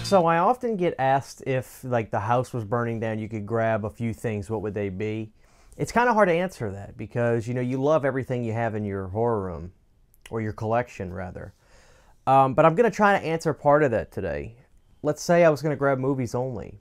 So I often get asked if, like, the house was burning down, you could grab a few things, what would they be? It's kind of hard to answer that because, you know, you love everything you have in your horror room, or your collection, rather. But I'm going to try to answer part of that today. Let's say I was going to grab movies only.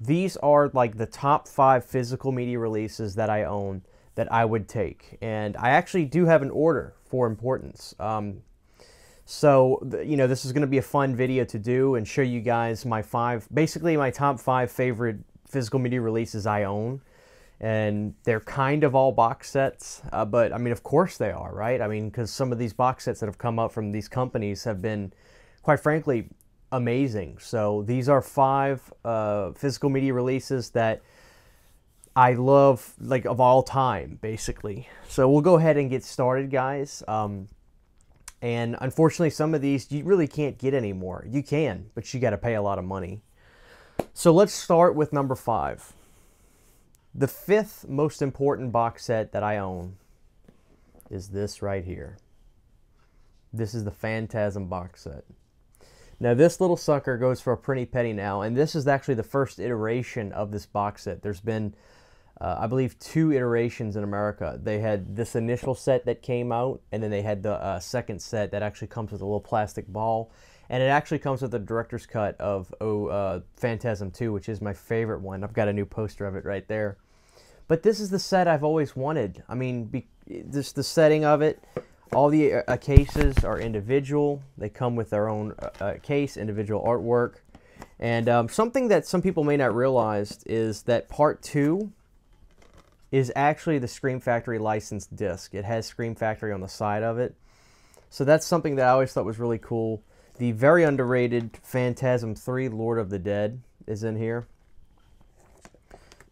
These are, like, the top 5 physical media releases that I own that I would take. And I actually do have an order for importance. So, you know, this is going to be a fun video to do and show you guys my basically my top 5 favorite physical media releases I own. And they're kind of all box sets, but I mean, of course they are, right? I mean, because some of these box sets that have come out from these companies have been, quite frankly, amazing. So these are 5 physical media releases that I love, like, of all time, basically. So we'll go ahead and get started, guys. And unfortunately, some of these you really can't get anymore. You can, but you got to pay a lot of money. So let's start with number 5. The 5th most important box set that I own is this right here. This is the Phantasm Box Set. Now, this little sucker goes for a pretty penny now, and this is actually the first iteration of this box set. There's been, I believe, 2 iterations in America. They had this initial set that came out, and then they had the second set that actually comes with a little plastic ball. And it actually comes with the director's cut of Phantasm 2, which is my favorite one. I've got a new poster of it right there. But this is the set I've always wanted. I mean, just the setting of it. All the cases are individual. They come with their own case, individual artwork. And something that some people may not realize is that Part 2 is actually the Scream Factory licensed disc. It has Scream Factory on the side of it. So that's something that I always thought was really cool. The very underrated Phantasm 3, Lord of the Dead, is in here.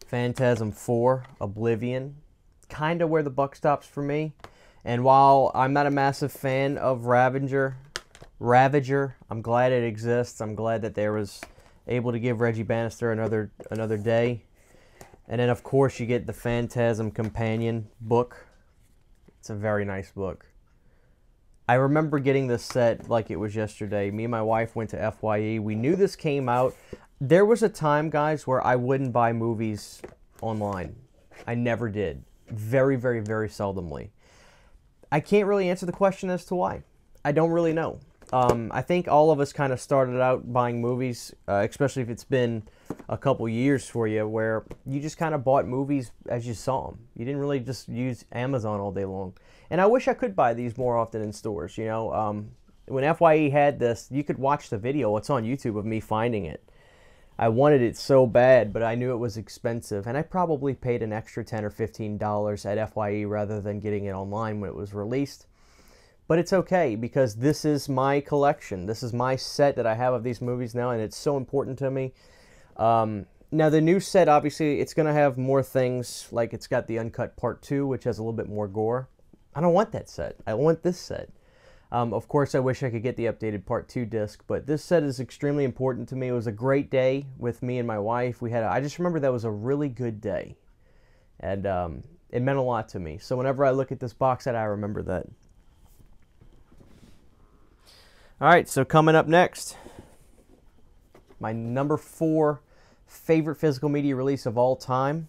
Phantasm 4, Oblivion, kind of where the buck stops for me. And while I'm not a massive fan of Ravager, I'm glad it exists. I'm glad that there was able to give Reggie Bannister another day. And then, of course, you get the Phantasm Companion book. It's a very nice book. I remember getting this set like it was yesterday. Me and my wife went to FYE. We knew this came out. There was a time, guys, where I wouldn't buy movies online. I never did. Very, very, very seldomly. I can't really answer the question as to why. I don't really know. I think all of us kind of started out buying movies, especially if it's been a couple years for you, where you just kind of bought movies as you saw them. You didn't really just use Amazon all day long. And I wish I could buy these more often in stores, you know. When FYE had this, you could watch the video. It's on YouTube of me finding it. I wanted it so bad, but I knew it was expensive, and I probably paid an extra $10 or $15 at FYE rather than getting it online when it was released. But it's okay, because this is my collection. This is my set that I have of these movies now, and it's so important to me. Now, the new set, obviously, it's going to have more things, like it's got the uncut Part 2, which has a little bit more gore. I don't want that set. I want this set. Of course, I wish I could get the updated Part 2 disc, but this set is extremely important to me. It was a great day with me and my wife. I just remember that was a really good day, and it meant a lot to me. So whenever I look at this box set, I remember that. All right, so coming up next, my number 4 favorite physical media release of all time,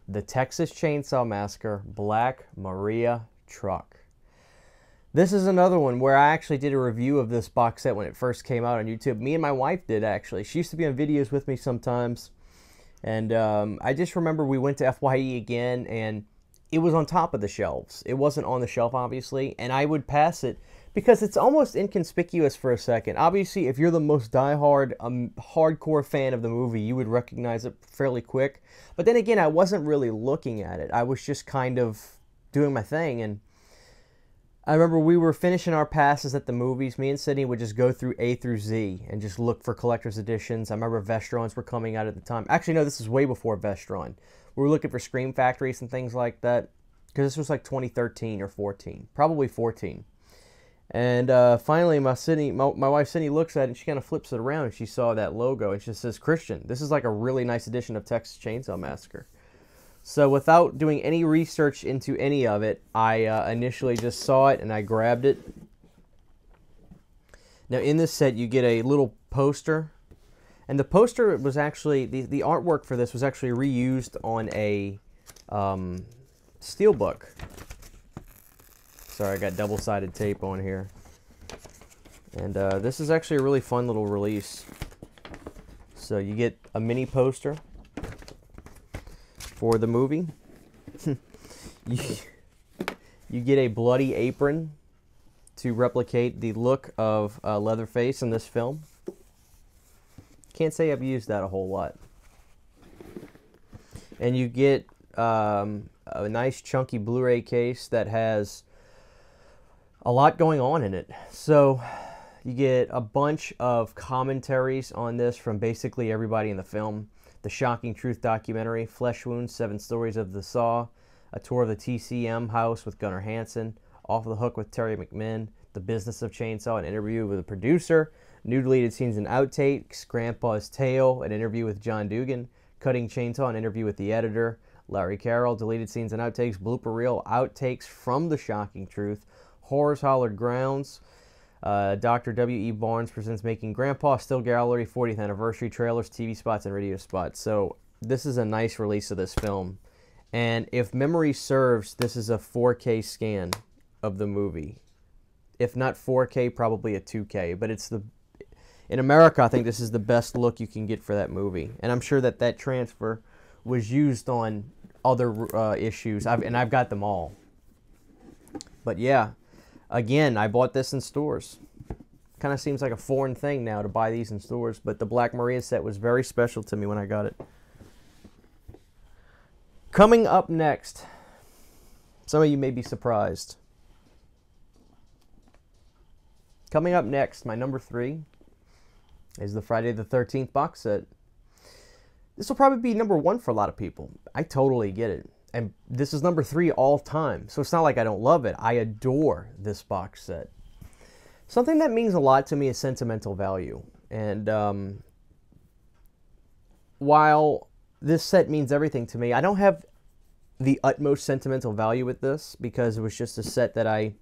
the Texas Chainsaw Massacre Black Maria Truck. This is another one where I actually did a review of this box set when it first came out on YouTube. Me and my wife did, actually. She used to be on videos with me sometimes. And I just remember we went to FYE again, and it was on top of the shelves. It wasn't on the shelf, obviously, and I would pass it because it's almost inconspicuous for a second. Obviously, if you're the most diehard, hardcore fan of the movie, you would recognize it fairly quick. But then again, I wasn't really looking at it. I was just kind of doing my thing, and I remember we were finishing our passes at the movies. Me and Sydney would just go through A through Z and just look for collector's editions. I remember Vestrons were coming out at the time. Actually, no, this is way before Vestron. We were looking for Scream Factories and things like that, because this was like 2013 or 14, probably 14. And finally, my wife Sydney looks at it, and she kind of flips it around, and she saw that logo, and she says, "Christian, this is like a really nice edition of Texas Chainsaw Massacre." So without doing any research into any of it, I initially just saw it and I grabbed it. Now in this set you get a little poster. And the poster was actually, the artwork for this was actually reused on a steelbook. Sorry, I got double-sided tape on here. And this is actually a really fun little release. So you get a mini poster for the movie. You get a bloody apron to replicate the look of Leatherface in this film. Can't say I've used that a whole lot. And you get a nice chunky Blu-ray case that has a lot going on in it. So you get a bunch of commentaries on this from basically everybody in the film. The Shocking Truth documentary, Flesh Wounds, 7 Stories of the Saw, a tour of the TCM house with Gunnar Hansen, Off the Hook with Terry McMinn, The Business of Chainsaw, an interview with a producer, new deleted scenes and outtakes, Grandpa's Tale, an interview with John Dugan, Cutting Chainsaw, an interview with the editor, Larry Carroll, deleted scenes and outtakes, blooper reel, outtakes from The Shocking Truth, Horror's Hollowed Grounds, Dr. W.E. Barnes presents Making Grandpa, Still Gallery, 40th Anniversary, trailers, TV spots, and radio spots. So this is a nice release of this film. And if memory serves, this is a 4K scan of the movie. If not 4K, probably a 2K. But it's in America, I think this is the best look you can get for that movie. And I'm sure that that transfer was used on other issues. I've got them all. But yeah. Again, I bought this in stores. Kind of seems like a foreign thing now to buy these in stores, but the Black Maria set was very special to me when I got it. Coming up next, some of you may be surprised. Coming up next, my number 3 is the Friday the 13th box set. This will probably be number 1 for a lot of people. I totally get it. And this is number 3 all time, so it's not like I don't love it. I adore this box set. Something that means a lot to me is sentimental value. And while this set means everything to me, I don't have the utmost sentimental value with this because it was just a set that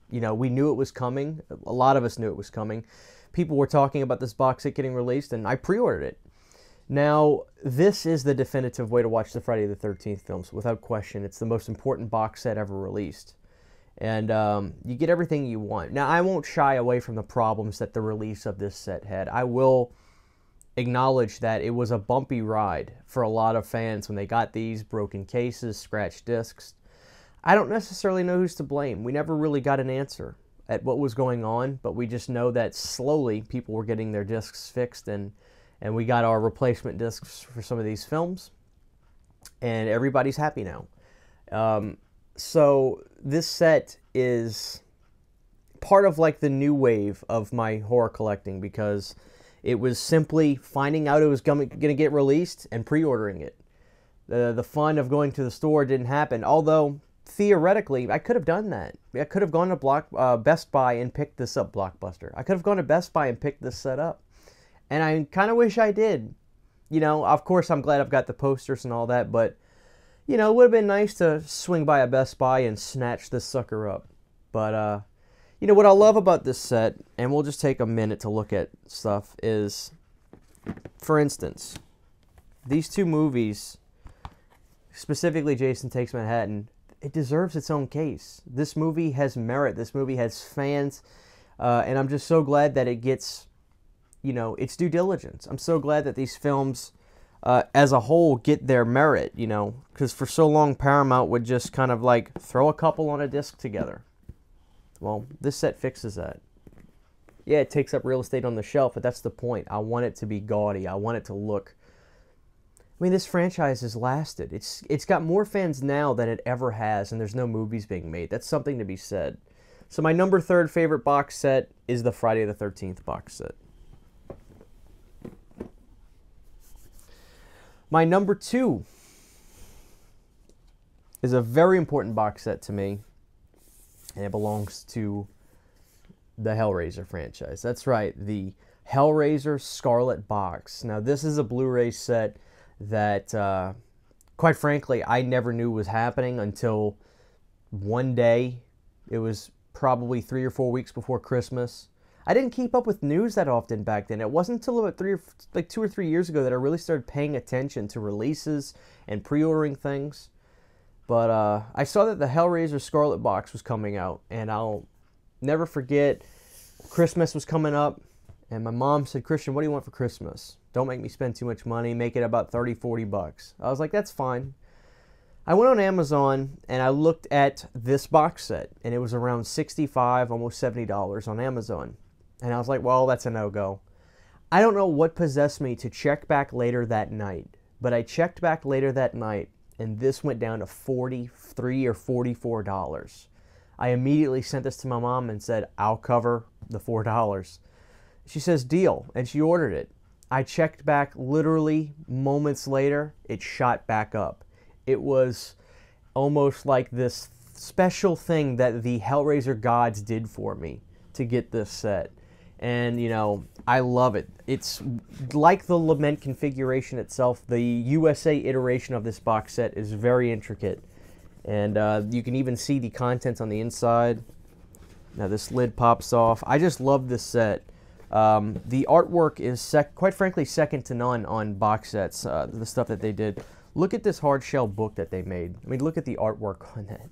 we knew it was coming. A lot of us knew it was coming. People were talking about this box set getting released, and I pre-ordered it. Now, this is the definitive way to watch the Friday the 13th films, without question. It's the most important box set ever released. And you get everything you want. Now, I won't shy away from the problems that the release of this set had. I will acknowledge that it was a bumpy ride for a lot of fans when they got these, broken cases, scratched discs. I don't necessarily know who's to blame. We never really got an answer at what was going on, but we just know that slowly people were getting their discs fixed, and we got our replacement discs for some of these films, and everybody's happy now. So this set is part of like the new wave of my horror collecting because it was simply finding out it was going to get released and pre-ordering it. The fun of going to the store didn't happen, although theoretically I could have done that. I could have gone to Best Buy and picked this up, Blockbuster. I could have gone to Best Buy and picked this set up. And I kind of wish I did. Of course, I'm glad I've got the posters and all that, but, it would have been nice to swing by a Best Buy and snatch this sucker up. But, what I love about this set, and we'll just take a minute to look at stuff, is, for instance, these 2 movies, specifically Jason Takes Manhattan, it deserves its own case. This movie has merit. This movie has fans, and I'm just so glad that it gets it's due diligence. I'm so glad that these films, as a whole, get their merit, because for so long Paramount would just kind of like throw a couple on a disc together. Well, this set fixes that. Yeah, it takes up real estate on the shelf, but that's the point. I want it to be gaudy. I want it to look... I mean, this franchise has lasted. It's got more fans now than it ever has, and there's no movies being made. That's something to be said. So my number 3 favorite box set is the Friday the 13th box set. My number 2 is a very important box set to me, and it belongs to the Hellraiser franchise. That's right, the Hellraiser Scarlet Box. Now, this is a Blu-ray set that, quite frankly, I never knew was happening until one day. It was probably 3 or 4 weeks before Christmas. I didn't keep up with news that often back then. It wasn't until about 2 or 3 years ago that I really started paying attention to releases and pre-ordering things. But I saw that the Hellraiser Scarlet Box was coming out, and I'll never forget, Christmas was coming up, and my mom said, Christian, what do you want for Christmas? Don't make me spend too much money. Make it about 30, 40 bucks. I was like, that's fine. I went on Amazon, and I looked at this box set, and it was around $65, almost $70 on Amazon. And I was like, well, that's a no-go. I don't know what possessed me to check back later that night, but I checked back later that night, and this went down to $43 or $44. I immediately sent this to my mom and said, I'll cover the $4. She says, deal, and she ordered it. I checked back literally moments later, it shot back up. It was almost like this special thing that the Hellraiser gods did for me to get this set. And, you know, I love it. It's like the Lament configuration itself. The USA iteration of this box set is very intricate. And you can even see the contents on the inside. Now this lid pops off. I just love this set. The artwork is, quite frankly, second to none on box sets, the stuff that they did. Look at this hard shell book that they made. I mean, look at the artwork on that.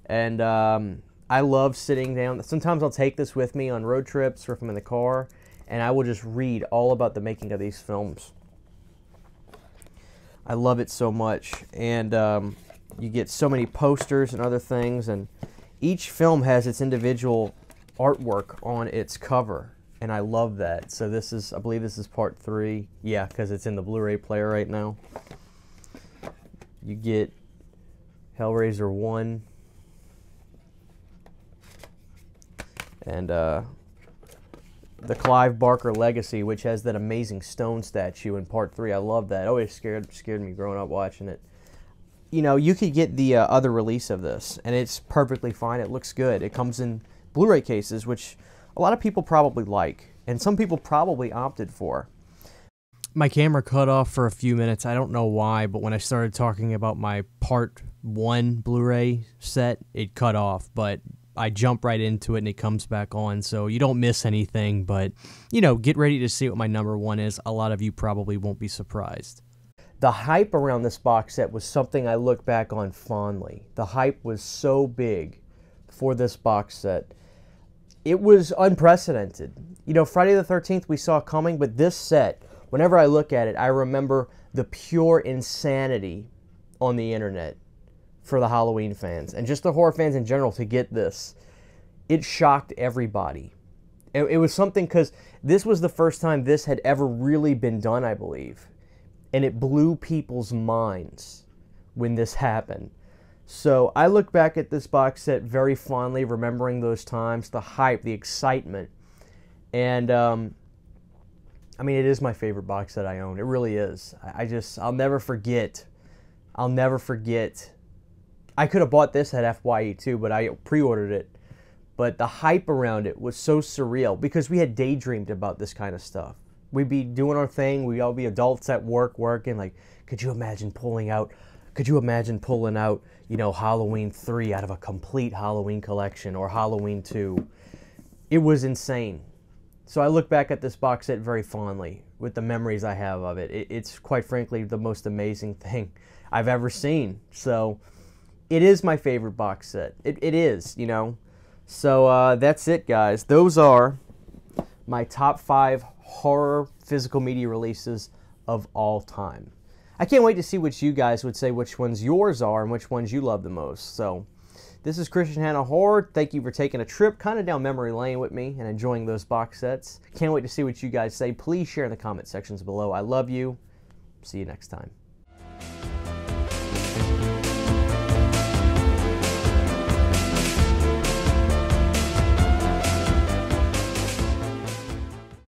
And I love sitting down. Sometimes I'll take this with me on road trips or if I'm in the car, and I will just read all about the making of these films. I love it so much. And you get so many posters and other things, and each film has its individual artwork on its cover, and I love that. So this is, I believe this is part 3. Yeah, because it's in the Blu-ray player right now. You get Hellraiser One. And the Clive Barker Legacy, which has that amazing stone statue in part 3. I love that. It always scared me growing up watching it. You know, you could get the other release of this, and it's perfectly fine. It looks good. It comes in Blu-ray cases, which a lot of people probably like, and some people probably opted for. My camera cut off for a few minutes. I don't know why, but when I started talking about my part 1 Blu-ray set, it cut off, but I jump right into it and it comes back on, so you don't miss anything. But, you know, get ready to see what my number 1 is. A lot of you probably won't be surprised. The hype around this box set was something I look back on fondly. The hype was so big for this box set. It was unprecedented. You know, Friday the 13th we saw coming, but this set, whenever I look at it, I remember the pure insanity on the internet for the Halloween fans and just the horror fans in general to get this. It shocked everybody. It was something, because this was the first time this had ever really been done, I believe. And it blew people's minds when this happened. So I look back at this box set very fondly, remembering those times, the hype, the excitement. And I mean, it is my favorite box set I own. It really is. I'll never forget. I'll never forget. I could have bought this at FYE too, but I pre-ordered it. But the hype around it was so surreal because we had daydreamed about this kind of stuff. We'd be doing our thing. We'd all be adults at work working. Like, could you imagine pulling out, you know, Halloween 3 out of a complete Halloween collection, or Halloween 2? It was insane. So I look back at this box set very fondly with the memories I have of it. It's quite frankly the most amazing thing I've ever seen. So it is my favorite box set. It is, you know. So that's it, guys. Those are my top 5 horror physical media releases of all time. I can't wait to see what you guys would say, which ones yours are and which ones you love the most. So this is Christian Hanna Horror. Thank you for taking a trip kind of down memory lane with me and enjoying those box sets. Can't wait to see what you guys say. Please share in the comment sections below. I love you. See you next time.